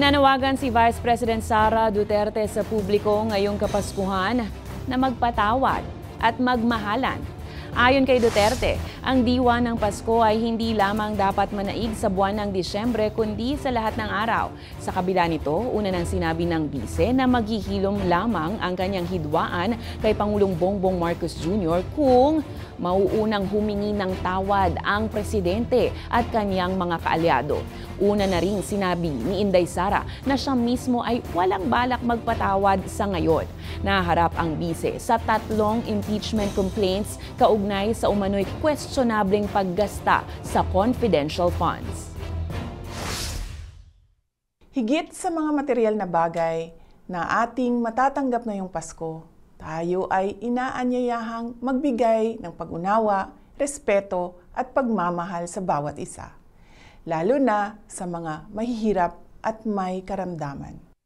Nananawagan si Vice President Sara Duterte sa publiko ngayong Kapaskuhan na magpatawad at magmahalan. Ayon kay Duterte, ang diwa ng Pasko ay hindi lamang dapat manaig sa buwan ng Disyembre kundi sa lahat ng araw. Sa kabila nito, una nang sinabi ng bise na maghihilom lamang ang kanyang hidwaan kay Pangulong Bongbong Marcos Jr. kung mauunang humingi ng tawad ang presidente at kanyang mga kaalyado. Una na ring sinabi ni Inday Sara na siya mismo ay walang balak magpatawad sa ngayon. Naharap ang bise sa 3 impeachment complaints kaugnay sa umano'y questionableng paggasta sa confidential funds. Higit sa mga material na bagay na ating matatanggap ngayong Pasko, tayo ay inaanyayahang magbigay ng pag-unawa, respeto at pagmamahal sa bawat isa, lalo na sa mga mahihirap at may karamdaman.